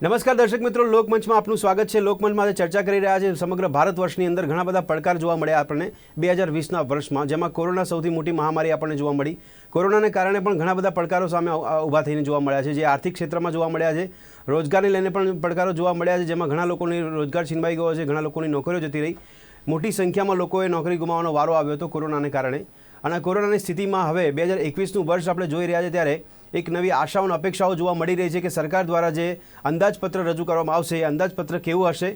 નમસ્કાર દર્શક મિત્રો, લોકમંચમાં આપનું સ્વાગત છે। લોકમંચમાં આજે ચર્ચા કરી રહ્યા છે સમગ્ર ભારત વર્ષની અંદર ઘણા બધા પડકાર જોવા મળ્યા આપણને 2020ના વર્ષમાં, જેમાં કોરોના સૌથી મોટી મહામારી આપણને જોવા મળી। કોરોનાને કારણે પણ ઘણા બધા પડકારો સામે ઊભા થઈને જોવા મળ્યા છે, જે આર્થિક ક્ષેત્રમાં જોવા મળ્યા છે, રોજગારને લઈને પણ પડકારો જોવા મળ્યા છે, જેમાં ઘણા લોકોની રોજગાર છીનવાઈ ગયો છે, ઘણા લોકોની નોકરીઓ જતી રહી, મોટી સંખ્યામાં લોકોએ નોકરી ગુમાવવાનો વારો આવ્યો હતો કોરોનાને કારણે। અને કોરોનાની સ્થિતિમાં હવે 2021નું વર્ષ આપણે જોઈ રહ્યા છે ત્યારે એક નવી આશાઓ અને અપેક્ષાઓ જોવા મળી રહી છે કે સરકાર દ્વારા જે અંદાજપત્ર રજૂ કરવામાં આવશે એ અંદાજપત્ર કેવું હશે,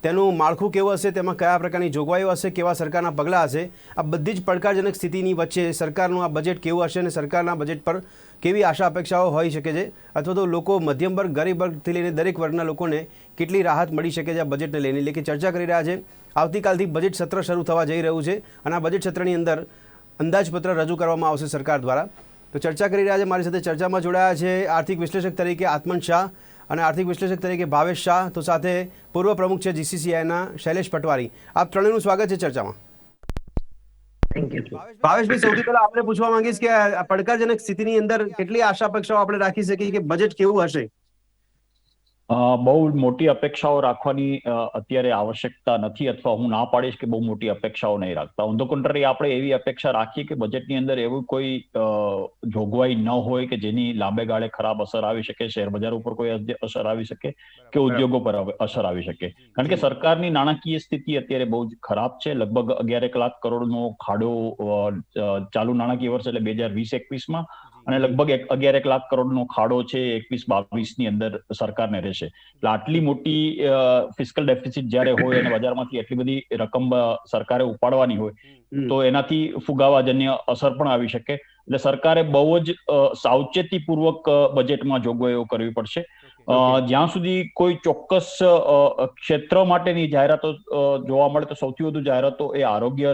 તેનું માળખું કેવું હશે, તેમાં કયા પ્રકારની જોગવાઈઓ હશે, કેવા સરકારના પગલાં હશે, આ બધી જ પડકારજનક સ્થિતિની વચ્ચે સરકારનું આ બજેટ કેવું હશે અને સરકારના બજેટ પર કેવી આશા અપેક્ષાઓ હોઈ શકે છે, અથવા તો લોકો મધ્યમ વર્ગ, ગરીબ વર્ગથી લઈને દરેક વર્ગના લોકોને કેટલી રાહત મળી શકે છે આ બજેટને લઈને, એટલે કે ચર્ચા કરી રહ્યા છે। આવતીકાલથી બજેટ સત્ર શરૂ થવા જઈ રહ્યું છે અને આ બજેટ સત્રની અંદર અંદાજપત્ર રજૂ કરવામાં આવશે સરકાર દ્વારા। તો ચર્ચા કરી રહ્યા છે, મારી સાથે ચર્ચામાં જોડાયા છે આર્થિક વિશ્લેષક તરીકે આત્મન શાહ અને આર્થિક વિશ્લેષક તરીકે ભાવેશ શાહ, તો સાથે પૂર્વ પ્રમુખ છે જીસીસીઆઈના શૈલેષ પટવારી। આપ ત્રણેયનું સ્વાગત છે ચર્ચામાં। ભાવેશભાઈ, સૌથી પહેલા આપણે પૂછવા માંગીશ કે આ પડકારજનક સ્થિતિની અંદર કેટલી આશા અપેક્ષાઓ આપણે રાખી શકીએ કે બજેટ કેવું હશે? બહુ મોટી અપેક્ષાઓ રાખવાની અત્યારે આવશ્યકતા નથી, અથવા હું ના પાડીશ કે બહુ મોટી અપેક્ષાઓ નહીં રાખતા। ઓન ધ કોન્ટ્રરી, આપણે એવી અપેક્ષા રાખીએ કે બજેટની અંદર એવું કોઈ જોગવાઈ ન હોય કે જેની લાંબે ગાળે ખરાબ અસર આવી શકે, શેર બજાર ઉપર કોઈ અસર આવી શકે કે ઉદ્યોગો પર અસર આવી શકે। કારણ કે સરકારની નાણાકીય સ્થિતિ અત્યારે બહુ જ ખરાબ છે। લગભગ 11 લાખ કરોડનો ખાડો ચાલુ નાણાકીય વર્ષ એટલે 2020-21માં, અને લગભગ 11 લાખ કરોડનો ખાડો છે 21-22ની અંદર સરકારને રહેશે। એટલે આટલી મોટી ફિસ્કલ ડેફિસિટ જ્યારે હોય અને બજારમાંથી એટલી બધી રકમ સરકારે ઉપાડવાની હોય તો એનાથી ફુગાવાજન્ય અસર પણ આવી શકે। એટલે સરકારે બહુ જ સાવચેતીપૂર્વક બજેટમાં જોગવાઈઓ કરવી પડશે। જ્યાં સુધી કોઈ ચોક્કસ ક્ષેત્ર માટેની જાહેરાતો જોવા મળે તો સૌથી વધુ જાહેરાતો એ આરોગ્ય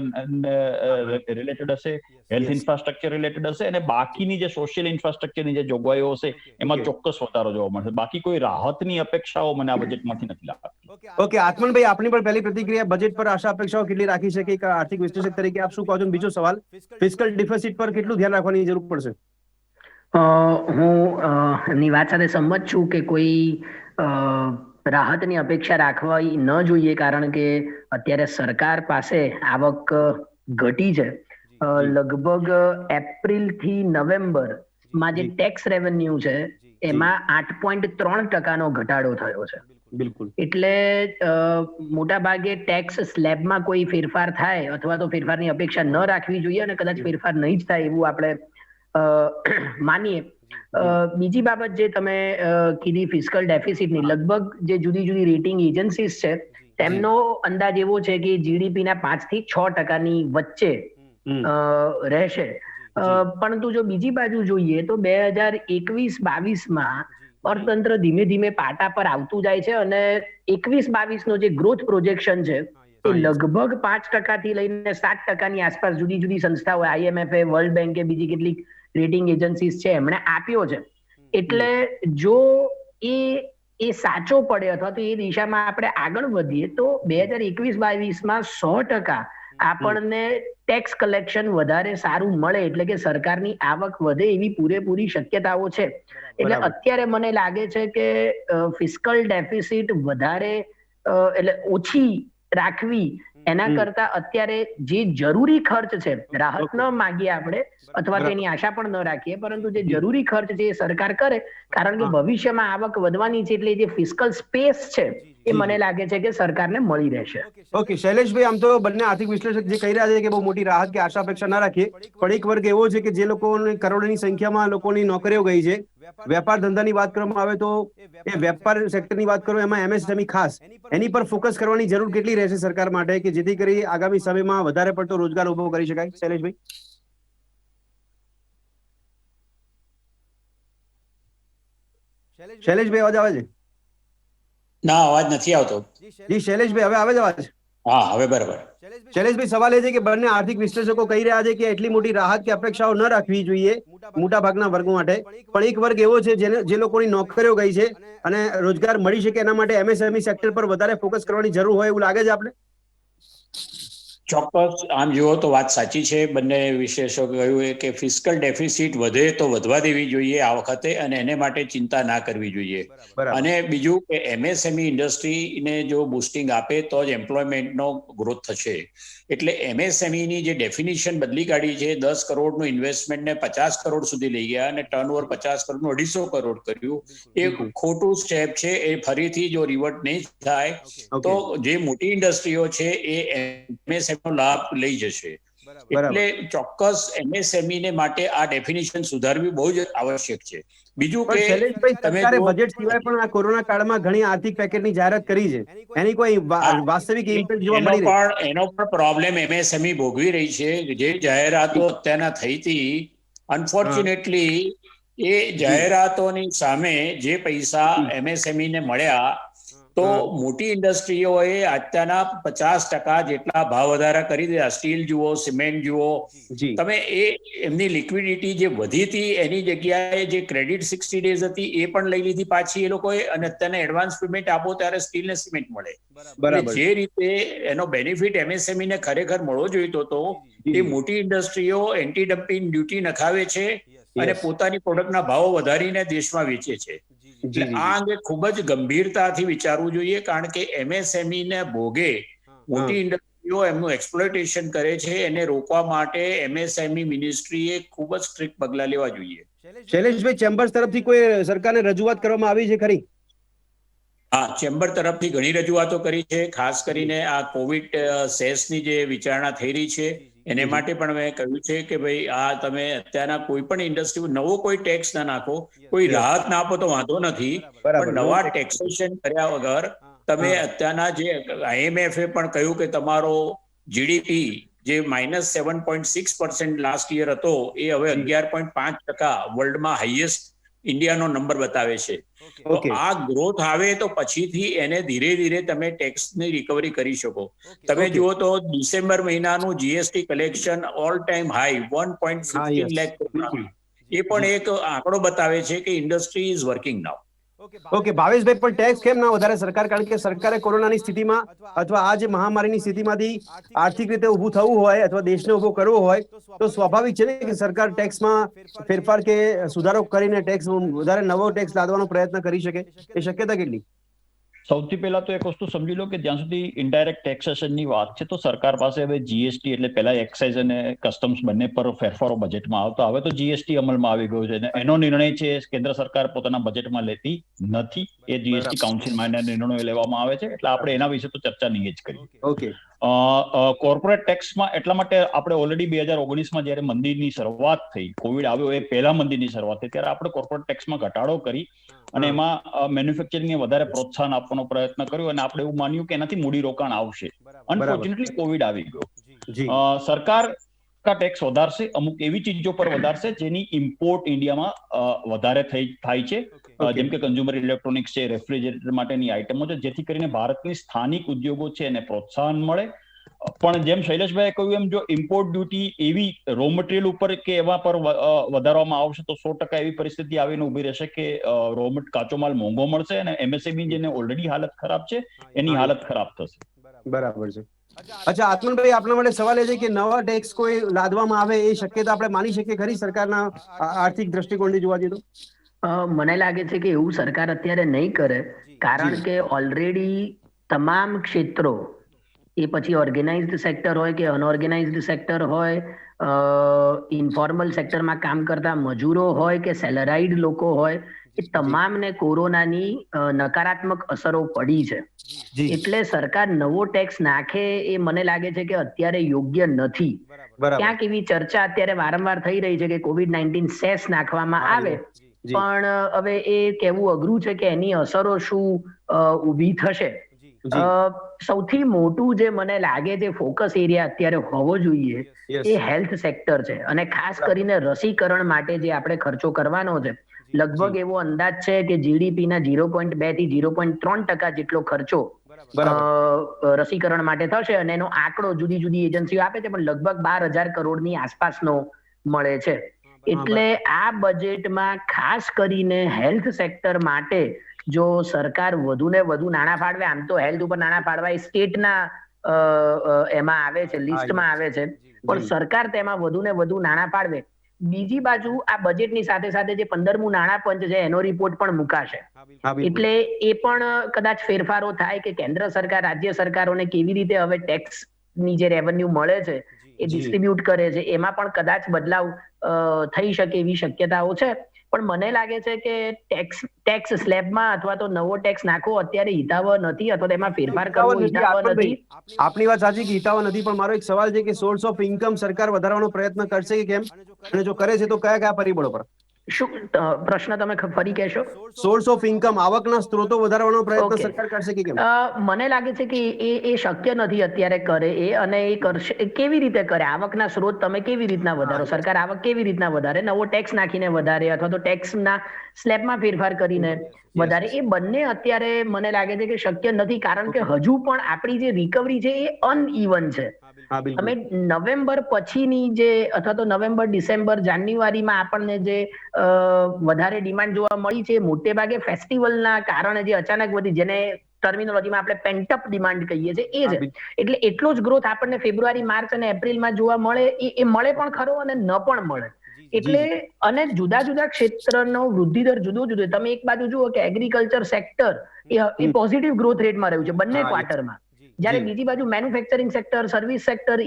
રિલેટેડ હશે, હેલ્થ ઇન્ફ્રાસ્ટ્રક્ચર રિલેટેડ હશે, અને બાકીની જે સોશિયલ ઇન્ફ્રાસ્ટ્રક્ચરની જે જોગવાઈઓ હશે એમાં ચોક્કસ વધારો જોવા મળશે। બાકી કોઈ રાહતની અપેક્ષાઓ મને આ બજેટમાંથી નથી લાગતી। ઓકે, આત્મનભાઈ, આપની પણ પહેલી પ્રતિક્રિયા, બજેટ પર આશા અપેક્ષાઓ કેટલી રાખી શકે, આર્થિક વિશ્લેષક તરીકે આપ શું કહો છો? બીજો સવાલ, ફિસ્કલ ડિફિસિટ પર કેટલું ધ્યાન રાખવાની જરૂર પડશે? હું ની વાત સાથે સંમત છું કે કોઈ રાહતની અપેક્ષા રાખવી ન જોઈએ, કારણ કે અત્યારે સરકાર પાસે આવક ઘટી છે। લગભગ એપ્રિલ થી નવેમ્બરમાં જે ટેક્સ રેવન્યુ છે એમાં 8.3% ઘટાડો થયો છે। બિલકુલ, એટલે મોટા ભાગે ટેક્સ સ્લેબમાં કોઈ ફેરફાર થાય અથવા તો ફેરફારની અપેક્ષા ન રાખવી જોઈએ, અને કદાચ ફેરફાર નહીં જ થાય એવું આપણે માનીએ। બીજી બાબત જે તમે કીધી ફિસ્કલ ડેફિસિટની, લગભગ જે જુદી જુદી રેટિંગ એજન્સીસ છે તેમનો અંદાજ એવો છે કે જીડીપીના 5 થી 6% વચ્ચે રહેશે। પરંતુ જો બીજી બાજુ જોઈએ તો 2021-22માં અર્થતંત્ર ધીમે ધીમે પાટા પર આવતું જાય છે, અને 21-22નો જે ગ્રોથ પ્રોજેક્શન છે એ લગભગ 5% થી લઈને 7%ની આસપાસ જુદી જુદી સંસ્થાઓ, IMF, વર્લ્ડ બેંકે, બીજી કેટલીક રેટિંગ એજન્સીસ છે એમણે આપ્યો છે। એટલે જો એ સાચો પડે અથવા તો એ દિશામાં આપણે આગળ વધીએ તો 2021-22માં 100% આપણને ટેક્સ કલેક્શન વધારે સારું મળે, એટલે કે સરકારની આવક વધે એવી પૂરેપૂરી શક્યતાઓ છે। એટલે અત્યારે મને લાગે છે કે ફિસ્કલ ડેફિસિટ વધારે એટલે ઓછી રાખવી એના કરતા અત્યારે જે જરૂરી ખર્ચ છે, રાહત ન માંગીએ આપણે અથવા તો એની આશા પણ ન રાખીએ, પરંતુ જે જરૂરી ખર્ચ છે એ સરકાર કરે, કારણ કે ભવિષ્યમાં આવક વધવાની છે, એટલે જે ફિસ્કલ સ્પેસ છે એ મને લાગે છે કે સરકારને મળી રહેશે। ઓકે શૈલેષભાઈ, આમ તો બંને આર્થિક વિશ્લેષક જે કહી રહ્યા છે કે બહુ મોટી રાહત કે આશા અપેક્ષા ના રાખીએ, પણ એક વર્ગ એવો છે કે જે લોકોની કરોડોની સંખ્યામાં લોકોની નોકરીઓ ગઈ છે, વેપાર ધંધાની વાત કરવામાં આવે તો એ વેપાર સેક્ટરની વાત કરો, એમાં MSME ખાસ એની પર ફોકસ કરવાની જરૂર કેટલી રહેશે સરકાર માટે કે જેથી કરી આગામી સમયમાં વધારે પડતો રોજગાર ઉભો કરી શકાય? શૈલેષભાઈ, શૈલેષભાઈ અવાજ આવે છે? ના, અવાજ નથી આવતો। જી શૈલેષભાઈ, હવે આવે છે અવાજ? હા, હવે બરાબર। શૈલેષભાઈ, સવાલ એ છે કે બંને આર્થિક વિશ્લેષકો કહી રહ્યા છે કે એટલી મોટી રાહત કે અપેક્ષાઓ ન રાખવી જોઈએ મોટા ભાગના વર્ગો માટે, પણ એક વર્ગ એવો છે જે લોકોની નોકરીઓ ગઈ છે અને રોજગાર મળી શકે એના માટે MSME સેક્ટર પર વધારે ફોકસ કરવાની જરૂર હોય એવું લાગે છે આપણે? ચોક્કસ આમ જુઓ તો વાત સાચી છે. બંને વિશેષો કહ્યું એ કે ફિસ્કલ ડેફિસિટ વધે તો વધવા દેવી જોઈએ આ વખતે, અને એને માટે ચિંતા ના કરવી જોઈએ. બરાબર. અને બીજું કે એમએસએમઈ ઇન્ડસ્ટ્રીને જો બુસ્ટિંગ આપે તો જ એમ્પ્લોયમેન્ટનો ગ્રોથ થશે. એટલે એમએસએમઈ ની જે ડેફિનિશન બદલી કાઢી છે, 10 કરોડનું ઇન્વેસ્ટમેન્ટને 50 કરોડ સુધી લઈ ગયા અને ટર્નઓવર 50 કરોડનું 250 કરોડ કર્યું, એ બિલકુલ. ખોટું સ્ટેપ છે. એ ફરીથી જો રિવર્ટ નહીં થાય તો જે મોટી ઇન્ડસ્ટ્રીઓ છે એ એમએસએમઈ નો લાભ લઈ જશે. એટલે ચોક્કસ એમએસએમઈ ને માટે આ ડેફિનિશન સુધારવી બહુ જ આવશ્યક છે. બીજું પણ કે શૈલેષભાઈ, તમે સરકારે જુઓ બજેટ સિવાય પણ આ કોરોના કાળમાં ઘણી આર્થિક પેકેજની જાહેરાત કરી છે. એની કોઈ વાસ્તવિક ઇમ્પેક્ટ જોવા મળી રહી? એનો પણ પ્રોબ્લેમ એમએસએમઈ ભોગવી રહી છે. જે જાહેરાતો અત્યારના થઈ હતી, અનફોર્ચ્યુનેટલી એ જાહેરાતોની સામે જે પૈસા એમએસએમઈ ને મળ્યા, તો મોટી ઇન્ડસ્ટ્રીઓએ અત્યારના 50% જેટલા ભાવ વધારા કરી દીધા. સ્ટીલ જુઓ, સિમેન્ટ જુઓ, તમે એ એમની લિક્વિડિટી જે વધી હતી એની જગ્યાએ જે ક્રેડિટ 60 ડેઝ હતી એ પણ લઈ લીધી પાછી એ લોકોએ, અને અત્યારે એડવાન્સ પેમેન્ટ આપો ત્યારે સ્ટીલ ને સિમેન્ટ મળે. એટલે જે રીતે એનો બેનિફિટ એમએસએમઈ ને ખરેખર મળવો જોઈતો હતો, એ મોટી ઇન્ડસ્ટ્રીઓ એન્ટી ડમ્પિંગ ડ્યુટી નખાવે છે અને પોતાની પ્રોડક્ટના ભાવો વધારીને દેશમાં વેચે છે. એટલે આ અંગે ખૂબ જ ગંભીરતાથી વિચારવું જોઈએ, કારણ કે એમએસએમઈ ને ભોગે મોટી ઇન્ડસ્ટ્રીઓ એમનું એક્સપ્લોઇટેશન કરે છે. એને રોકવા માટે એમએસએમઈ મિનિસ્ટ્રીએ ખૂબ જ સ્ટ્રિક્ટ પગલાં લેવા જોઈએ. શૈલેષભાઈ, ચેમ્બર્સ તરફથી કોઈ સરકારને રજૂઆત કરવામાં આવી છે ખરી? હા, ચેમ્બર તરફથી ઘણી રજૂઆતો કરી છે. ખાસ કરીને આ કોવિડ સેસની જે વિચારણા થઈ રહી છે એને માટે પણ મેં કહ્યું છે કે ભાઈ આ તમે અત્યારના કોઈ પણ ઇન્ડસ્ટ્રી નવો કોઈ ટેક્સ ના નાખો, કોઈ રાહત ના આપો તો વાંધો નથી, પણ નવા ટેક્સેશન કર્યા વગર તમે અત્યારના જે આઈએમએફે પણ કહ્યું કે તમારો જીડીપી જે -7.6% લાસ્ટ યર હતો એ હવે 11.5% વર્લ્ડમાં હાઈએસ્ટ ઇન્ડિયાનો નંબર બતાવે છે. તો આ ગ્રોથ આવે તો પછીથી એને ધીરે ધીરે તમે ટેક્સની રિકવરી કરી શકો. તમે જુઓ તો ડિસેમ્બર મહિનાનું GST collection all time high 1.15 lakh crore, એ પણ એક આંકડો બતાવે છે કે industry is working now. Okay Bhaveshbhai, પણ ટેક્સ કેમ ના વધારે સરકાર? કારણ કે સરકારે કોરોનાની સ્થિતિમાં અથવા આ જે મહામારીની સ્થિતિમાંથી આર્થિક રીતે ઊભું થવું હોય અથવા દેશને ઊભો કરવો હોય તો સ્વાભાવિક છે ને કે સરકાર ટેક્સમાં ફેરફાર કે સુધારો કરીને ટેક્સ વધારે નવો ટેક્સ લાદવાનો પ્રયત્ન કરી શકે. એ શક્યતા કેટલી? સૌથી પહેલા તો એક વસ્તુ સમજી લો કે જ્યાં સુધી ઇનડાયરેક્ટ ટેક્સેશનની વાત છે, તો સરકાર પાસે હવે જીએસટી એટલે પહેલા એક્સાઇઝ અને કસ્ટમ્સ બંને પર ફેરફારો બજેટમાં આવતા, હવે તો જીએસટી અમલમાં આવી ગયો છે અને એનો નિર્ણય છે કેન્દ્ર સરકાર પોતાના બજેટમાં લેતી નથી. એ જીએસટી કાઉન્સિલમાં એના નિર્ણયો લેવામાં આવે છે, એટલે આપણે એના વિશે તો ચર્ચા નહીં જ કરીએ. ઓકે. કોર્પોરેટ ટેક્સમાં એટલા માટે આપણે ઓલરેડી 2019માં જ્યારે મંદીની શરૂઆત થઈ, કોવિડ આવ્યો એ પહેલા મંદીની શરૂઆત થઈ, ત્યારે આપણે કોર્પોરેટ ટેક્સમાં ઘટાડો કરી અને એમાં મેન્યુફેક્ચરિંગને વધારે પ્રોત્સાહન આપવાનો પ્રયત્ન કર્યો અને આપણે એવું માન્યું કે એનાથી મૂડીરોકાણ આવશે. અનફોર્ચ્યુનેટલી કોવિડ આવી ગયો. સરકાર ટેક્સ વધારશે, અમુક એવી ચીજો પર વધારશે જેની ઇમ્પોર્ટ ઇન્ડિયામાં વધારે થાય છે, જેમ કે કન્ઝ્યુમર ઇલેક્ટ્રોનિક્સ છે, રેફ્રિજરેટર માટેની આઇટમો છે, જેથી કરીને ભારતની સ્થાનિક ઉદ્યોગો છે એને પ્રોત્સાહન મળે. પણ જેમ શૈલેષભાઈએ કહ્યું એમ, જો ઇમ્પોર્ટ ડ્યુટી એવી રો મટીરિયલ ઉપર કે એવા પર વધારવામાં આવશે તો 100% એવી પરિસ્થિતિ આવીને ઉભી રહેશે કે કાચો માલ મોંઘો મળશે અને એમએસએમઈ જેને ઓલરેડી હાલત ખરાબ છે એની હાલત ખરાબ થશે. બરાબર છે. અચ્છા આત્મનભાઈ, આપણા માટે સવાલ એ છે કે નવા ટેક્સ કોઈ લાદવામાં આવે એ શક્યતા આપણે માની શકીએ ખરી સરકારના આર્થિક દ્રષ્ટિકોણથી જોવા જઈએ તો? મને લાગે છે કે એવું સરકાર અત્યારે નહીં કરે, કારણ કે ઓલરેડી તમામ ક્ષેત્રો, એ પછી ઓર્ગેનાઇઝડ સેક્ટર હોય કે અનઓર્ગેનાઇઝડ સેક્ટર હોય, ઇન્ફોર્મલ સેક્ટરમાં કામ કરતા મજૂરો હોય કે સેલરાઇડ લોકો હોય, એ તમામને કોરોનાની નકારાત્મક અસરો પડી છે. એટલે સરકાર નવો ટેક્સ નાખે એ મને લાગે છે કે અત્યારે યોગ્ય નથી. ક્યાંક એવી ચર્ચા અત્યારે વારંવાર થઈ રહી છે કે COVID-19 સેસ નાખવામાં આવે, પણ હવે એ કહેવું અઘરું છે કે એની અસરો શું ઊભી થશે. સૌથી મોટું જે મને લાગે છે ફોકસ એરિયા અત્યારે હોવો જોઈએ એ હેલ્થ સેક્ટર છે, અને ખાસ કરીને રસીકરણ માટે જે આપણે ખર્ચો કરવાનો છે, લગભગ એવો અંદાજ છે કે જીડીપી ના 0.2 થી 0.3% જેટલો ખર્ચો રસીકરણ માટે થશે, અને એનો આંકડો જુદી જુદી એજન્સીઓ આપે છે, પણ લગભગ 12,000 કરોડની આસપાસનો મળે છે. એટલે આ બજેટમાં ખાસ કરીને હેલ્થ સેક્ટર માટે જો સરકાર વધુ ને વધુ નાણાં ફાળવે, આમ તો હેલ્થ ઉપર નાણાં ફાળવા એ સ્ટેટના એમાં આવે છે, લિસ્ટમાં આવે છે, પણ સરકાર તેમાં વધુ ને વધુ નાણાં ફાળવે. બીજી બાજુ આ બજેટની સાથે સાથે જે 15મું નાણાં પંચ છે એનો રિપોર્ટ પણ મુકાશે, એટલે એ પણ કદાચ ફેરફારો થાય કે કેન્દ્ર સરકાર રાજ્ય સરકારોને કેવી રીતે હવે ટેક્સ ની જે રેવન્યુ મળે છે એ ડિસ્ટ્રીબ્યુટ કરે છે, એમાં પણ કદાચ બદલાવ થઈ શકે એવી શક્યતાઓ છે. પણ મને લાગે છે કે ટેક્સ સ્લેબમાં અથવા તો નવો ટેક્સ નાખવો અત્યારે હિતાવહ નથી, અથવા તેમાં ફેરફાર કરવો હિતાવહ નથી. આપની વાત સાચી કે હિતાવહ નથી, પણ મારો એક સવાલ છે કે સોર્સ ઓફ ઇન્કમ સરકાર વધારવાનો પ્રયત્ન કરશે કે કેમ, અને જો કરે છે તો કયા કયા પરિબળો પર? શું પ્રશ્ન તમે ફરી કહેશો? સોર્સ ઓફ ઇન્કમ, આવકના સ્ત્રોતો વધારવાનો પ્રયત્ન Okay. સરકાર કરશે કે કેમ? મને લાગે છે કે એ શક્ય નથી અત્યારે કરે એ, અને એ કરશે કેવી રીતે કરે? આવકના સ્ત્રોત તમે કેવી રીતના વધારો? સરકાર આવક કેવી રીતના વધારે? નવો ટેક્સ નાખીને વધારે, અથવા તો ટેક્સના સ્લેબમાં ફેરફાર કરીને વધારે? એ બંને અત્યારે મને લાગે છે કે શક્ય નથી, કારણ કે હજુ પણ આપણી જે રિકવરી છે એ અનઇવન છે. અમે નવેમ્બર પછીની જે, અથવા તો નવેમ્બર, ડિસેમ્બર, જાન્યુઆરીમાં આપણને જે વધારે ડિમાન્ડ જોવા મળી છે, મોટે ભાગે ફેસ્ટિવલના કારણે જે અચાનક વધી, જેને ટર્મિનોલોજીમાં આપણે પેન્ટઅપ ડિમાન્ડ કહીએ છીએ, એ છે. એટલે એટલો જ ગ્રોથ આપણને ફેબ્રુઆરી, માર્ચ અને એપ્રિલમાં જોવા મળે, એ મળે પણ ખરો અને ન પણ મળે. એટલે અને જુદા જુદા ક્ષેત્રનો વૃદ્ધિ દર જુદો જુદો. તમે એક બાજુ જુઓ કે એગ્રીકલ્ચર સેક્ટર એ પોઝિટિવ ગ્રોથ રેટમાં રહ્યું છે બંને ક્વાર્ટરમાં, જ્યારે બીજી બાજુ મેન્યુફેક્ચરિંગ સેક્ટર, સર્વિસ સેક્ટર,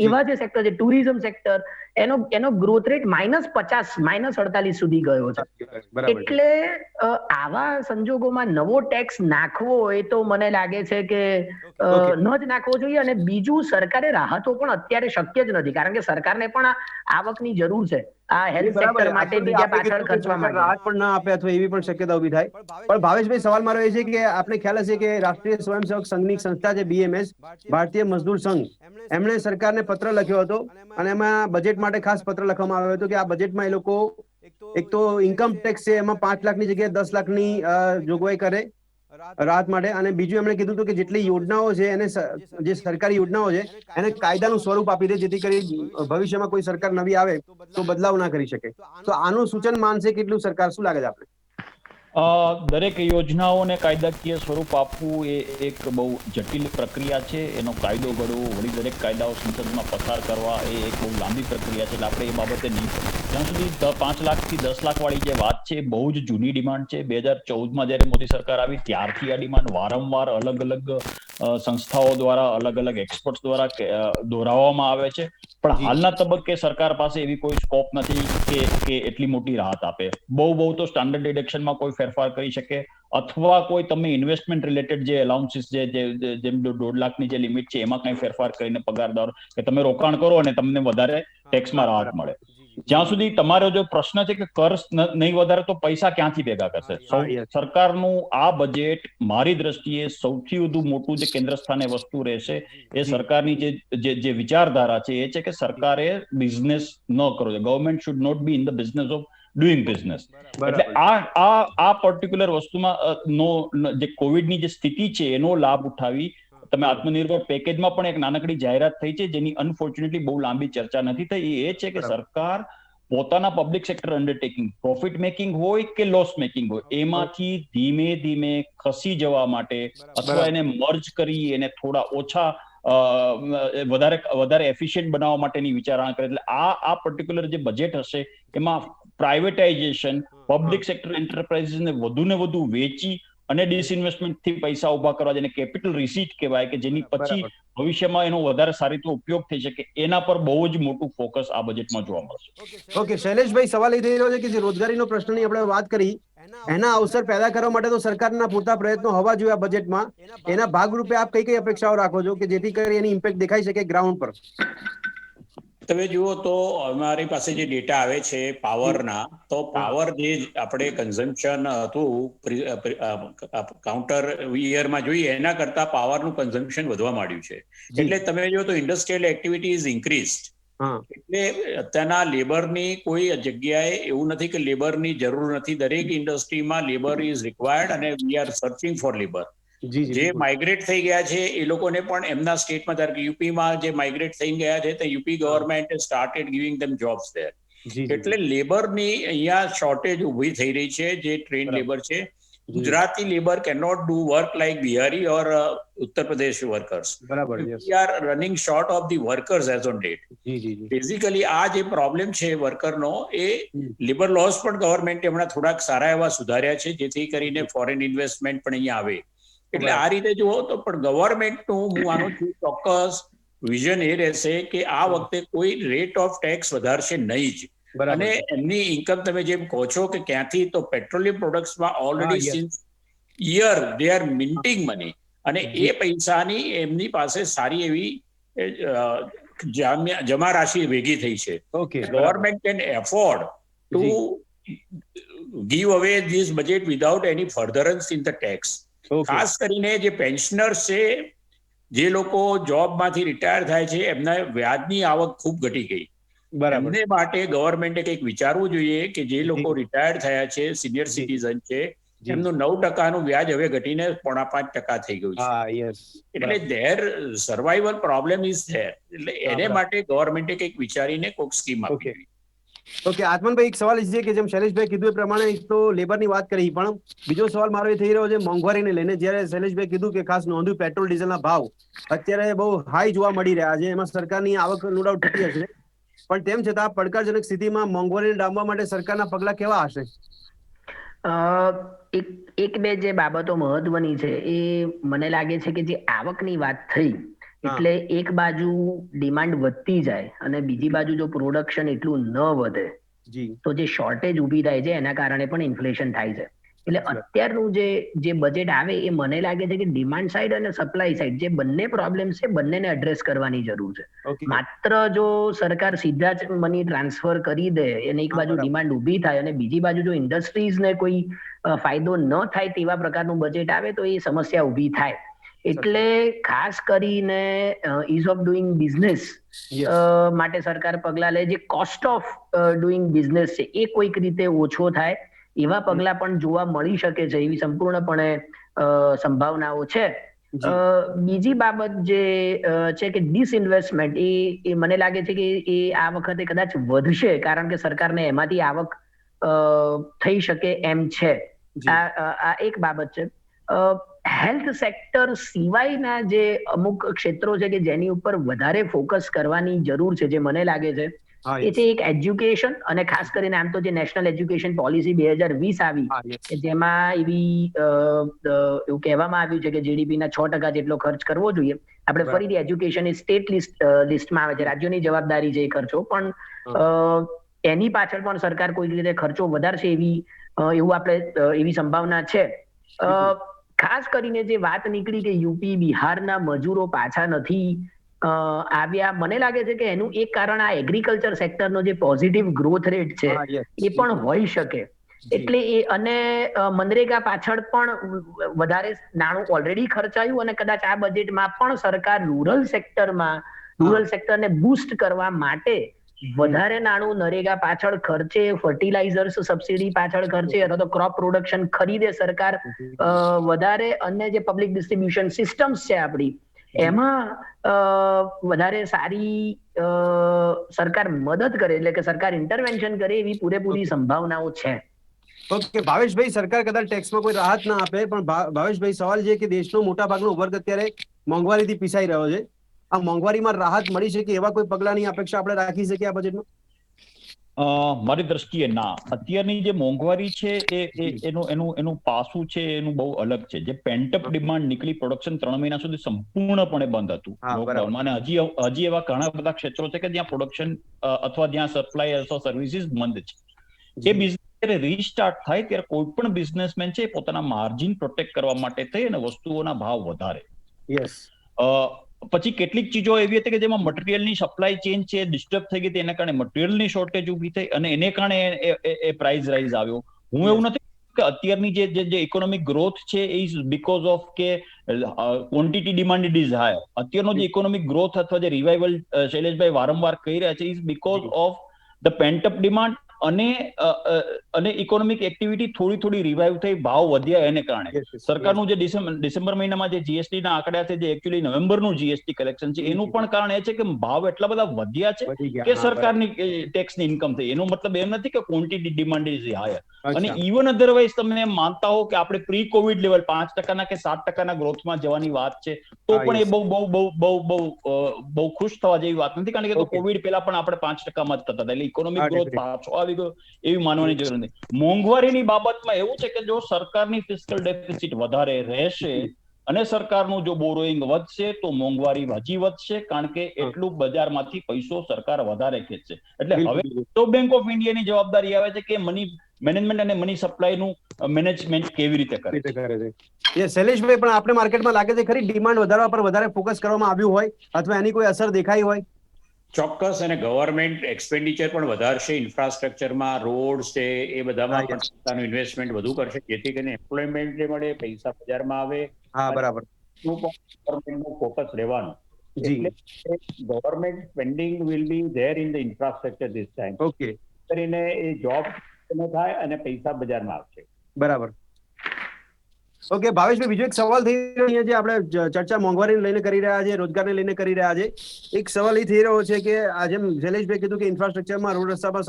એવા જે સેક્ટર છે, ટુરિઝમ સેક્ટર, એનો ગ્રોથ રેટ -50, -48 સુધી ગયો છે. એટલે આવા સંજોગોમાં નવો ટેક્સ નાખવો એ તો મને લાગે છે કે ન જ નાખવો જોઈએ. અને બીજું, સરકારે રાહતો પણ અત્યારે શક્ય જ નથી, કારણ કે સરકારને પણ આવકની જરૂર છે આ હેલ્થ સેક્ટર માટે, બીજા પાછળ ખર્ચવા માટે. રાહત પણ ના આપે અથવા એવી પણ શક્યતા ઉભી થાય. પણ ભાવેશભાઈ, સવાલ મારો એ છે કે આપણે ખ્યાલ હશે કે રાષ્ટ્રીય સ્વયંસેવક સંઘની સંસ્થા છે BMS, ભારતીય મજદૂર સંઘ, એમણે સરકારને પત્ર લખ્યો હતો, અને એમાં બજેટ માટે ખાસ પત્ર લખવામાં આવ્યો હતો કે આ બજેટમાં એ લોકો એક તો ઇન્કમ ટેક્સ છે એમાં 5 લાખની જગ્યાએ 10 લાખની જોગવાઈ કરે રાહત માટે, અને બીજું એમણે કીધું હતું કે જેટલી યોજનાઓ છે એને, જે સરકારી યોજનાઓ છે એને કાયદાનું સ્વરૂપ આપી દે, જેથી કરી ભવિષ્યમાં કોઈ સરકાર નવી આવે તો બદલાવ ના કરી શકે. તો આનું સૂચન માનશે કેટલું સરકાર? શું લાગે છે આપણે? દરેક યોજનાઓને કાયદાકીય સ્વરૂપ આપવું એ એક બહુ જટિલ પ્રક્રિયા છે. એનો કાયદો ઘડવો, વળી દરેક કાયદાઓ સંસદમાં પસાર કરવા એ એક બહુ લાંબી પ્રક્રિયા છે. એટલે આપણે એ બાબતે નહીં, જ્યાં સુધી 5 લાખથી 10 લાખ વાળી જે વાત છે એ બહુ જ જૂની ડિમાન્ડ છે. 2014માં જ્યારે મોદી સરકાર આવી ત્યારથી આ ડિમાન્ડ વારંવાર અલગ અલગ સંસ્થાઓ દ્વારા, અલગ અલગ એક્સપર્ટ્સ દ્વારા દોહરાવવામાં આવે છે. પણ હાલના તબક્કે સરકાર પાસે એવી કોઈ સ્કોપ નથી કે એટલી મોટી રાહત આપે. બહુ તો સ્ટાન્ડર્ડ ડિડક્શનમાં કોઈ ફેરફાર કરી શકે, અથવા કોઈ તમે ઇન્વેસ્ટમેન્ટ રિલેટેડ જે એલાઉન્સીસ છે, જેમ 1.5 લાખની જે લિમિટ છે એમાં કંઈ ફેરફાર કરીને પગારદાર કે તમે રોકાણ કરો અને તમને વધારે ટેક્સમાં રાહત મળે. જ્યાં સુધી તમારો જો પ્રશ્ન છે કે કર નહીં વધારે તો પૈસા ક્યાંથી ભેગા કરશે? સરકારનું આ બજેટ મારી દ્રષ્ટિએ સૌથી વધુ મોટું જે કેન્દ્ર સ્થાને વસ્તુ રહેશે એ સરકારની જે વિચારધારા છે એ છે કે સરકારે બિઝનેસ ન કરવો જોઈએ. Government should not be in the business of doing business. એટલે આ પર્ટિક્યુલર વસ્તુમાં જે કોવિડની જે સ્થિતિ છે એનો લાભ ઉઠાવી તમે આત્મનિર્ભર પેકેજમાં પણ એક નાનકડી જાહેરાત થઈ છે, જેની અનફોર્ચ્યુનેટલી બહુ લાંબી ચર્ચા નથી થઈ. એ છે કે સરકાર પોતાના public sector undertaking, profit making હોય કે લોસ મેકિંગ હોય, એમાંથી ધીમે ધીમે ખસી જવા માટે અથવા એને મર્જ કરી એને થોડા ઓછા વધારે એફિશિયન્ટ બનાવવા માટેની વિચારણા કરે. એટલે આ પર્ટિક્યુલર જે બજેટ હશે એમાં પ્રાઇવેટાઇઝેશન, પબ્લિક સેક્ટર એન્ટરપ્રાઇઝીસને વધુ ને વધુ વેચી અને ડિસઇન્વેસ્ટમેન્ટથી પૈસા ઉભા કરવા, જેને કેપિટલ રિસીટ કહેવાય, કે જેની પછી ભવિષ્યમાં એનો વધારે સારી રીતે ઉપયોગ થઈ શકે, એના પર બહુ જ મોટું ફોકસ આ બજેટમાં જોવા મળશે. ઓકે શૈલેષભાઈ, સવાલ એ થઈ રહ્યો છે કે જે રોજગારીનો પ્રશ્નની આપણે વાત કરી, એના અવસર પેદા કરવા માટે તો સરકારના પૂરતા પ્રયત્નો હોવા જોઈએ આ બજેટમાં. એના ભાગરૂપે આપ કઈ અપેક્ષાઓ રાખો છો કે જેથી કરી એની ઇમ્પેક્ટ દેખાઈ શકે ગ્રાઉન્ડ પર? તમે જુઓ તો અમારી પાસે જે ડેટા આવે છે પાવરના, તો પાવર જે આપણે કન્ઝમ્પશન હતું કાઉન્ટર યરમાં જોઈએ એના કરતા પાવરનું કન્ઝમ્પશન વધવા માંડ્યું છે. એટલે તમે જુઓ તો ઇન્ડસ્ટ્રીયલ એક્ટિવિટી ઇઝ ઇન્ક્રીઝડ. એટલે અત્યારના લેબરની કોઈ જગ્યાએ એવું નથી કે લેબરની જરૂર નથી. દરેક ઇન્ડસ્ટ્રીમાં લેબર ઇઝ રિક્વાયર્ડ અને we are searching four labour. જે માઇગ્રેટ થઈ ગયા છે એ લોકોને પણ એમના સ્ટેટમાં, ધારો કે યુપીમાં જે માઇગ્રેટ થઈ ગયા છે તો UP government started giving them jobs there. એટલે લેબરની અહીંયા શોર્ટેજ ઊભી થઈ રહી છે, જે ટ્રેન લેબર છે. Gujarati labor cannot do work like Bihari or Uttar Pradesh workers. બરાબર We are running short of the workers as on date. જી જી જી બેઝિકલી આ જે પ્રોબ્લેમ છે વર્કરનો એ લેબર લોસ પણ ગવર્મેન્ટે હમણાં થોડાક સારા એવા સુધાર્યા છે જેથી કરીને ફોરેન ઇન્વેસ્ટમેન્ટ પણ અહીંયા આવે. એટલે આ રીતે જુઓ તો પણ ગવર્મેન્ટનું હું માનું છું ચોક્કસ વિઝન એ રહેશે કે આ વખતે કોઈ રેટ ઓફ ટેક્સ વધારશે નહીં જ. અને એમની ઇન્કમ તમે જેમ કહો છો કે ક્યાંથી તો પેટ્રોલિયમ પ્રોડક્ટ્સમાં already since year they are minting money અને એ પૈસાની એમની પાસે સારી એવી જમા રાશિ ભેગી થઈ છે. Government can afford to give away this budget without any furtherance in the tax. ખાસ કરીને જે પેન્શનર્સ છે, જે લોકો જોબમાંથી રિટાયર થાય છે, એમના વ્યાજની આવક ખૂબ ઘટી ગઈ. એમને માટે ગવર્મેન્ટે કંઈક વિચારવું જોઈએ કે જે લોકો રિટાયર્ડ થયા છે, સિનિયર સિટીઝન છે, એમનું 9% વ્યાજ હવે ઘટીને 4.5% થઈ ગયું છે. એટલે there survival problem is there. એટલે એને માટે ગવર્મેન્ટે કંઈક વિચારીને કોઈક સ્કીમ આપવી જોઈએ. ઓકે, આત્મનભાઈ, એક સવાલ છે કે જેમ શૈલેષભાઈ કીધું એ પ્રમાણે એક તો લેબરની વાત કરી, પણ બીજો સવાલ મારો એ થઈ રહ્યો છે મોંઘવારીને લઈને. જ્યારે શૈલેષભાઈ કીધું કે ખાસ નોંધ્યું પેટ્રોલ ડીઝલના ભાવ અત્યારે બહુ હાઈ જોવા મળી રહ્યા છે, એમાં સરકારની આવક નો ડાઉટ થતી હશે, પણ તેમ છતાં પડકારજનક સ્થિતિમાં મોંઘવારીને ડામવા માટે સરકારના પગલાં કેવા હશે? એક બે જે બાબતો મહત્વની છે એ મને લાગે છે કે જે આવકની વાત થઈ એટલે એક બાજુ ડિમાન્ડ વધતી જાય અને બીજી બાજુ જો પ્રોડક્શન એટલું ન વધે તો જે શોર્ટેજ ઊભી થાય છે એના કારણે પણ ઇન્ફ્લેશન થાય છે. એટલે અત્યારનું જે બજેટ આવે એ મને લાગે છે કે ડિમાન્ડ સાઈડ અને સપ્લાય સાઈડ જે બંને પ્રોબ્લેમ છે બંનેને એડ્રેસ કરવાની જરૂર છે. માત્ર જો સરકાર સીધા જ મની ટ્રાન્સફર કરી દે અને એક બાજુ ડિમાન્ડ ઊભી થાય અને બીજી બાજુ જો ઇન્ડસ્ટ્રીઝને કોઈ ફાયદો ન થાય તેવા પ્રકારનું બજેટ આવે તો એ સમસ્યા ઊભી થાય. એટલે ખાસ કરીને ઇઝ ઓફ ડુઈંગ બિઝનેસ માટે સરકાર પગલા લે, જે કોસ્ટ ઓફ ડુઈંગ બિઝનેસ છે એ કોઈક રીતે ઓછો થાય એવા પગલા પણ જોવા મળી શકે છે, એવી સંપૂર્ણપણે સંભાવનાઓ છે. બીજી બાબત જે છે કે ડિસઇન્વેસ્ટમેન્ટ એ મને લાગે છે કે એ આ વખતે કદાચ વધશે કારણ કે સરકારને એમાંથી આવક થઈ શકે એમ છે. આ એક બાબત છે. હેલ્થ સેક્ટર સિવાયના જે અમુક ક્ષેત્રો છે કે જેની ઉપર વધારે ફોકસ કરવાની જરૂર છે, જે મને લાગે છે એ છે એક એજ્યુકેશન, અને ખાસ કરીને આમ તો જે નેશનલ એજ્યુકેશન પોલિસી 2020 આવી કે જેમાં એવું કહેવામાં આવ્યું છે કે જીડીપીના 6% જેટલો ખર્ચ કરવો જોઈએ. આપણે ફરીથી એજ્યુકેશન એ સ્ટેટ લિસ્ટમાં આવે છે, રાજ્યોની જવાબદારી છે એ ખર્ચો, પણ એની પાછળ પણ સરકાર કોઈ રીતે ખર્ચો વધારશે એવું આપણે એવી સંભાવના છે. ખાસ કરીને જે વાત નીકળી કે યુપી બિહારના મજૂરો પાછા નથી આવ્યા, મને લાગે છે કે એનું એક કારણ આ એગ્રીકલ્ચર સેક્ટરનો જે પોઝિટિવ ગ્રોથ રેટ છે એ પણ હોઈ શકે. એટલે એ અને મનરેગા પાછળ પણ વધારે નાણું ઓલરેડી ખર્ચાયું અને કદાચ આ બજેટમાં પણ સરકાર રૂરલ સેક્ટરને બૂસ્ટ કરવા માટે વધારે નાણું નરેગા પાછળ ખર્ચે, ફર્ટિલાઇઝર્સ સબસિડી પાછળ ખર્ચે અથવા તો ક્રોપ પ્રોડક્શન ખરીદે સરકાર વધારે, અને જે પબ્લિક ડિસ્ટ્રીબ્યુશન સિસ્ટમ્સ છે આપણી એમાં વધારે સારી સરકાર મદદ કરે, એટલે કે સરકાર ઇન્ટરવેન્શન કરે એવી પૂરેપૂરી સંભાવનાઓ છે. ઓકે ભાવેશભાઈ, સરકાર કદાચ ટેક્સમાં કોઈ રાહત ના આપે, પણ ભાવેશભાઈ સવાલ છે કે દેશનો મોટા ભાગનો વર્ગ અત્યારે મોંઘવારીથી પીસાઈ રહ્યો છે. આ મોંઘવારીમાં રાહત મળી શકે એવા કોઈ પગલાની અપેક્ષા આપણે રાખી શકીએ આ બજેટમાં? મારી દ્રષ્ટિએ ના. અત્યારની જે મોંઘવારી છે એનું પાસું છે એનું બહુ અલગ છે. જે પેન્ટઅપ ડિમાન્ડ નીકળી, પ્રોડક્શન 3 મહિના સુધી સંપૂર્ણપણે બંધ હતું લોકડાઉનમાં, અને હજી એવા ઘણા બધા ક્ષેત્રો છે કે જ્યાં પ્રોડક્શન અથવા જ્યાં સપ્લાય અથવા સર્વિસીસ બંધ છે. એ બિઝનેસ જ્યારે રીસ્ટાર્ટ થાય ત્યારે કોઈ પણ બિઝનેસમેન છે પોતાના માર્જિન પ્રોટેક્ટ કરવા માટે થઈ અને વસ્તુઓના ભાવ વધારે. પછી કેટલીક ચીજો એવી હતી કે જેમાં મટીરિયલની સપ્લાય ચેન છે ડિસ્ટર્બ થઈ ગઈ, એના કારણે મટીરિયલની શોર્ટેજ ઊભી થઈ અને એને કારણે એ પ્રાઇસ રાઇઝ આવ્યો. હું એવું નથી કે અત્યારની જે ઇકોનોમિક ગ્રોથ છે એ ઇઝ બીકોઝ ઓફ કે ક્વોન્ટિટી ડિમાન્ડ ઇઝ હાયર. અત્યારનો જે ઇકોનોમિક ગ્રોથ અથવા જે રિવાઇવલ શૈલેષભાઈ વારંવાર કહી રહ્યા છે is because of the pent up demand અને ઇકોનોમિક એક્ટિવિટી થોડી રિવાઇવ થઈ, ભાવ વધ્યા એને કારણે સરકારનું જે ડિસેમ્બર મહિનામાં જે જીએસટી ના આંકડા છે, જે એકચ્યુઅલી નવેમ્બરનું જીએસટી કલેક્શન છે, એનું પણ કારણ એ છે કે ભાવ એટલા બધા વધ્યા છે કે સરકારની ટેક્સની ઇન્કમ થઈ. એનો મતલબ એમ નથી કે ક્વોન્ટિટી ડિમાન્ડ ઇઝ હાયર. અને ઇવન અધરવાઇઝ તમે એમ માનતા હો કે આપણે પ્રી કોવિડ લેવલ 5% કે 7% ગ્રોથમાં જવાની વાત છે, તો પણ એ બહુ ખુશ થવા જેવી વાત નથી, કારણ કે કોવિડ પહેલા પણ આપણે 5%માં જ થતા હતા. એટલે ઇકોનોમિક ગ્રોથ પાછો આવી ગયો એવી માનવાની જરૂર નથી. મોંઘવારીની બાબતમાં એવું છે કે જો સરકારની ફિસ્કલ ડેફિસિટ વધારે રહેશે અને સરકારનું જો બોરોઈંગ વધશે તો મોંઘવારી હજી વધશે, કારણ કે એટલું બજારમાંથી પૈસો સરકાર વધારે ખેંચશે. એટલે હવે રિઝર્વ બેંક ઓફ ઇન્ડિયાની જવાબદારી આવે છે કે મની મેનેજમેન્ટ અને મની સપ્લાયનું મેનેજમેન્ટ કેવી રીતે કરે છે. શૈલેષભાઈ, પણ આપણે માર્કેટમાં લાગે છે ખરી ડિમાન્ડ વધારવા પર વધારે ફોકસ કરવામાં આવ્યું હોય અથવા એની કોઈ અસર દેખાઈ હોય? ચોક્કસ. અને ગવર્મેન્ટ એક્સપેન્ડિચર પણ વધારશે, ઇન્ફ્રાસ્ટ્રક્ચરમાં, રોડ છે, એ બધામાં પણ પોતાનું ઇન્વેસ્ટમેન્ટ વધુ કરશે, જેથી કરીને એમ્પ્લોયમેન્ટ મળે, પૈસા બજારમાં આવે. બરાબર. ગવર્મેન્ટનું ફોકસ રહેવાનું. એટલે government spending will be there in the infrastructure this time. Okay. કરીને એ જોબ થાય અને પૈસા બજારમાં આવશે. બરાબર. ઓકે ભાવેશભાઈ, બીજો એક સવાલ થઈ રહ્યો છે, આપણે ચર્ચા મોંઘવારીને લઈને કરી રહ્યા છે, રોજગારને લઈને કરી રહ્યા છે. એક સવાલ એ થઈ રહ્યો છે કે આજે શૈલેષભાઈ કીધું કે ઇન્ફ્રાસ્ટ્રક્ચરમાં, રોડ રસ્તા પર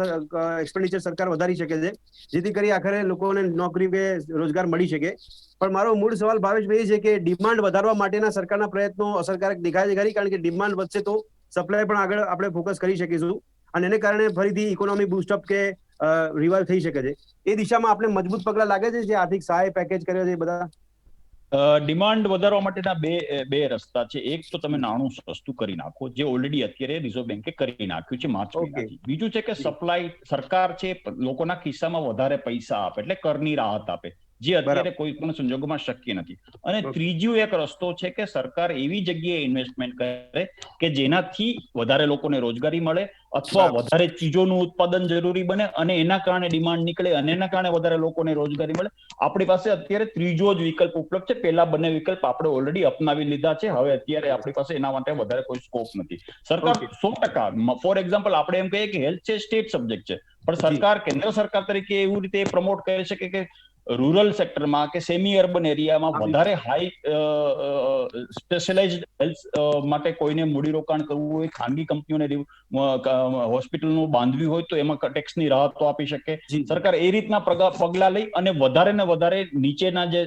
એક્સપેન્ડિચર સરકાર વધારી શકે છે, જેથી કરી આખરે લોકોને નોકરી કે રોજગાર મળી શકે. પણ મારો મૂળ સવાલ ભાવેશભાઈ એ છે કે ડિમાન્ડ વધારવા માટેના સરકારના પ્રયત્નો અસરકારક દેખાય છે ખરી? કારણ કે ડિમાન્ડ વધશે તો સપ્લાય પણ આગળ આપણે ફોકસ કરી શકીશું અને એને કારણે ફરીથી ઇકોનોમી બૂસ્ટઅપ કે રિવાઇવ થઈ શકે છે. એ દિશામાં આપણે મજબૂત પગલા લાગે છે, જે આર્થિક સહાય પેકેજ કર્યો છે એ બધા? ડિમાન્ડ વધારવા માટેના બે રસ્તા છે. એક તો તમે નાણું સસ્તું કરી નાખો, જે ઓલરેડી અત્યારે રિઝર્વ બેન્કે કરી નાખ્યું છે માર્ચ મહિનાથી. બીજું છે કે સપ્લાય, સરકાર છે લોકોના ખિસ્સામાં વધારે પૈસા આપે, એટલે કરની રાહત આપે, જે અત્યારે કોઈ પણ સંજોગોમાં શક્ય નથી. અને ત્રીજું એક રસ્તો છે કે સરકાર એવી જગ્યાએ ઇન્વેસ્ટમેન્ટ કરે કે જેનાથી વધારે લોકોને રોજગારી મળે અથવા વધારે ચીજોનું ઉત્પાદન જરૂરી બને અને એના કારણે ડિમાન્ડ નીકળે અને એના કારણે વધારે લોકોને રોજગારી મળે. આપણી પાસે અત્યારે ત્રીજો જ વિકલ્પ ઉપલબ્ધ છે. પેલા બંને વિકલ્પ આપણે ઓલરેડી અપનાવી લીધા છે. હવે અત્યારે આપણી પાસે એના માટે વધારે કોઈ સ્કોપ નથી. સરકાર 100%, ફોર એક્ઝામ્પલ આપણે એમ કહીએ કે હેલ્થ છે સ્ટેટ સબ્જેક્ટ છે, પણ સરકાર, કેન્દ્ર સરકાર તરીકે એવું રીતે પ્રમોટ કરી શકે કે રૂરલ સેક્ટરમાં કે સેમી અર્બન એરિયામાં વધારે હાઈ સ્પેશિયલાઇઝ્ડ હેલ્થ માટે કોઈને મૂડીરોકાણ કરવું હોય, ખાનગી કંપનીઓને હોસ્પિટલનું બાંધવી હોય, તો એમાં ટેક્સની રાહતો આપી શકે. સરકાર એ રીતના પગલા લઈ અને વધારે ને વધારે નીચેના જે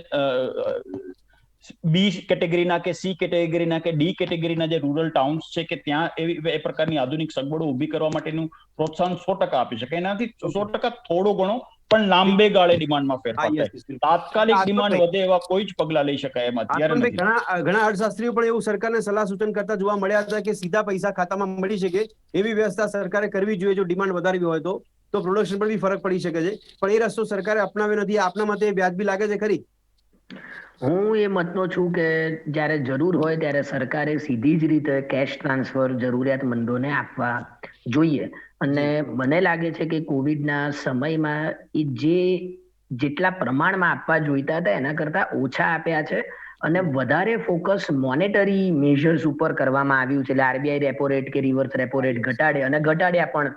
બી કેટેગરીના કે સી કેટેગરીના કે ડી કેટેગરીના જે રૂરલ ટાઉન્સ છે કે ત્યાં એ પ્રકારની આધુનિક સગવડો ઊભી કરવા માટેનું પ્રોત્સાહન 100% આપી શકે. એનાથી 100% થોડો ઘણો પણ લાંબે ગાળે ડિમાન્ડમાં ફેરફાર થાય. તાત્કાલિક ડિમાન્ડ વધે એવા કોઈ જ પગલા લઈ શકાય એમ અત્યારે નથી. ઘણા અર્થશાસ્ત્રીઓ પણ એવું સરકારને સલાહ સૂચન કરતા જોવા મળ્યા હતા કે સીધા પૈસા ખાતામાં મળી શકે એવી વ્યવસ્થા સરકારે કરવી જોઈએ જો ડિમાન્ડ વધારવી હોય તો પ્રોડક્શન પર બી ફરક પડી શકે છે. પણ એ રસ્તો સરકારે અપનાવ્યો નથી. આપના મતે વ્યાજબી લાગે છે ખરી? હું એ મતનો છું કે જ્યારે જરૂર હોય ત્યારે સરકારે સીધી જ રીતે કેશ ટ્રાન્સફર જરૂરિયાતમંદોને આપવા જોઈએ. અને મને લાગે છે કે કોવિડના સમયમાં જેટલા પ્રમાણમાં આપવા જોઈતા હતા એના કરતા ઓછા આપ્યા છે અને વધારે ફોકસ મોનેટરી મેજર્સ ઉપર કરવામાં આવ્યું છે. એટલે આરબીઆઈ રેપો રેટ કે રિવર્સ રેપો રેટ ઘટાડ્યા પણ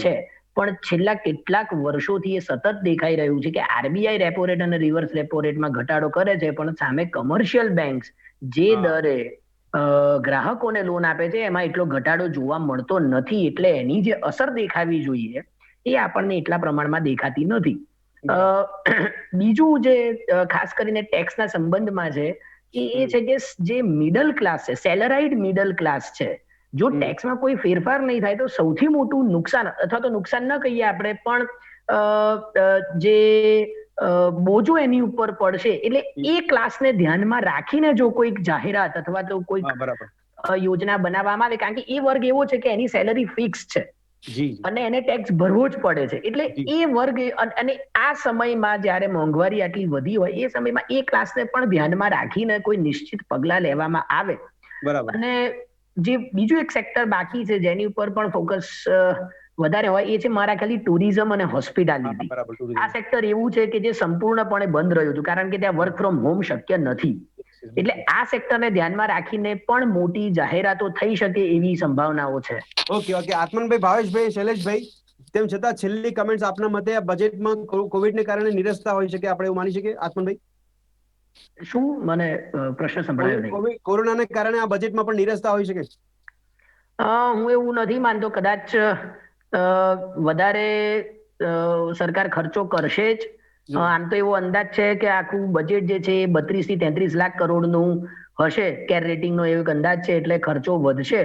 છે. પણ છેલ્લા કેટલાક વર્ષોથી એ સતત દેખાઈ રહ્યું છે કે આરબીઆઈ રેપો રેટ અને રિવર્સ રેપો રેટમાં ઘટાડો કરે છે, પણ સામે કમર્શિયલ બેંક્સ જે દરે ગ્રાહકોને લોન આપે છે એમાં એટલો ઘટાડો જોવા મળતો નથી. એટલે એની જે અસર દેખાવી જોઈએ એ આપણને એટલા પ્રમાણમાં દેખાતી નથી. બીજું જે ખાસ કરીને ટેક્સના સંબંધમાં છે એ છે કે જે મિડલ ક્લાસ છે, સેલરાઇડ મિડલ ક્લાસ છે, જો ટેક્સમાં કોઈ ફેરફાર નહીં થાય તો સૌથી મોટું નુકસાન, અથવા તો નુકસાન ન કહીએ આપણે, પણ જે બોજો એની ઉપર પડશે. એટલે એ ક્લાસને ધ્યાનમાં રાખીને જો કોઈક જાહેરાત અથવા તો કોઈક યોજના બનાવવામાં આવે, કારણ કે એ વર્ગ એવો છે કે એની સેલરી ફિક્સ છે અને એને ટેક્સ ભરવો જ પડે છે. એટલે એ વર્ગ, અને આ સમયમાં જ્યારે મોંઘવારી આટલી વધી હોય એ સમયમાં એ ક્લાસને પણ ધ્યાનમાં રાખીને કોઈ નિશ્ચિત પગલા લેવામાં આવે. અને જે બીજું એક સેક્ટર બાકી છે જેની ઉપર પણ ફોકસ વધારે હોય એ છે મારા ખ્યાલથી ટુરિઝમ અને હોસ્પિટાલિટી. આ સેક્ટર એવું છે કે જે સંપૂર્ણપણે બંધ રહ્યું હતું કારણ કે ત્યાં વર્ક ફ્રોમ હોમ શક્ય નથી. એટલે આ સેક્ટરને ધ્યાનમાં રાખીને પણ મોટી જાહેરાતો થઈ શકે એવી સંભાવનાઓ છે. ઓકે. આત્મનભાઈ, ભાવેશભાઈ, શૈલેષભાઈ, તેમ છતાં છેલ્લી કમેન્ટ્સ આપના મતે આ બજેટમાં કોવિડને કારણે નિરસતા હોઈ શકે, આપણે એવું માની શકીએ આત્મનભાઈ? શું મને પ્રશ્ન સંભળાયો નહીં. કોરોનાને કારણે આ બજેટમાં પણ નિરસતા હોઈ શકે? હું એવું નથી માનતો. કદાચ વધારે સરકાર ખર્ચો કરશે જ. આમ તો એવો અંદાજ છે કે આખું બજેટ જે છે એ 32 થી 33 લાખ કરોડનું હશે. કેર રેટિંગનો એવો એક અંદાજ છે, એટલે ખર્ચો વધશે.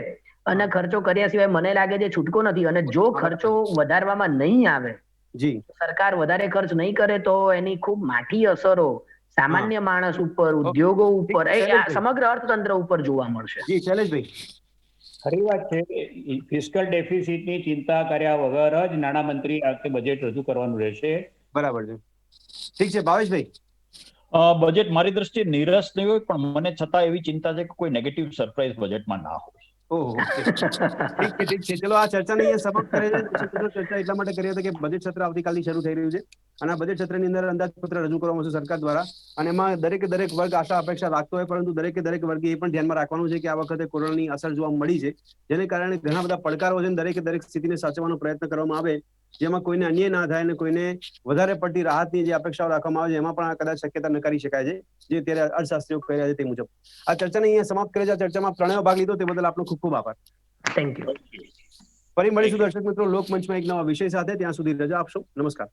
અને ખર્ચો કર્યા સિવાય મને લાગે છે છૂટકો નથી. અને જો ખર્ચો વધારવામાં નહીં આવે, જી, સરકાર વધારે ખર્ચ નહીં કરે, તો એની ખૂબ માઠી અસરો સામાન્ય માણસ ઉપર, ઉદ્યોગો ઉપર, સમગ્ર અર્થતંત્ર ઉપર જોવા મળશે. જી શૈલેષભાઈ. ખરી વાત છે. ફિસ્કલ ડેફિસિટની ચિંતા કર્યા વગર જ નાણામંત્રી આ વખતે બજેટ રજૂ કરવાનું રહેશે. બરાબર છે. ઠીક છે ભાવેશભાઈ. બજેટ મારી દ્રષ્ટિએ નિરસ નહીં હોય, પણ મને છતાં એવી ચિંતા છે કે કોઈ નેગેટિવ સરપ્રાઇઝ બજેટમાં ના હોય. ઓહો, ઠીક છે. ચલો, આ ચર્ચાને અહીંયા સમાપ્ત કરીએ છીએ. ચર્ચા એટલા માટે કરી હતી કે બજેટ સત્ર આવતીકાલથી શરૂ થઈ રહ્યું છે અને આ બજેટ સત્રની અંદર અંદાજપત્ર રજૂ કરવામાં આવશે સરકાર દ્વારા, અને એમાં દરેક વર્ગ આશા અપેક્ષા રાખતો હોય, પરંતુ દરેક વર્ગે એ પણ ધ્યાનમાં રાખવાનું છે કે આ વખતે કોરોનાની અસર જોવા મળી છે, જેને કારણે ઘણા બધા પડકારો છે. દરેક સ્થિતિને સાચવવાનો પ્રયત્ન કરવામાં આવે, જેમાં કોઈને અન્યાય ના થાય અને કોઈને વધારે પડતી રાહતની જે અપેક્ષાઓ રાખવામાં આવે છે, એમાં પણ કદાચ શક્યતા નકારી શકાય છે, જે અત્યારે અર્થશાસ્ત્રીઓ કહી રહ્યા છે તે મુજબ. આ ચર્ચાને અહીંયા સમાપ્ત કરે છે. આ ચર્ચામાં ત્રણેય ભાગ લીધો તે બદલ આપનો ખૂબ ખૂબ આભાર. Thank you. ફરી મળીશું દર્શક મિત્રો લોકમંચમાં એક નવા વિષય સાથે. ત્યાં સુધી રજા આપશો. નમસ્કાર.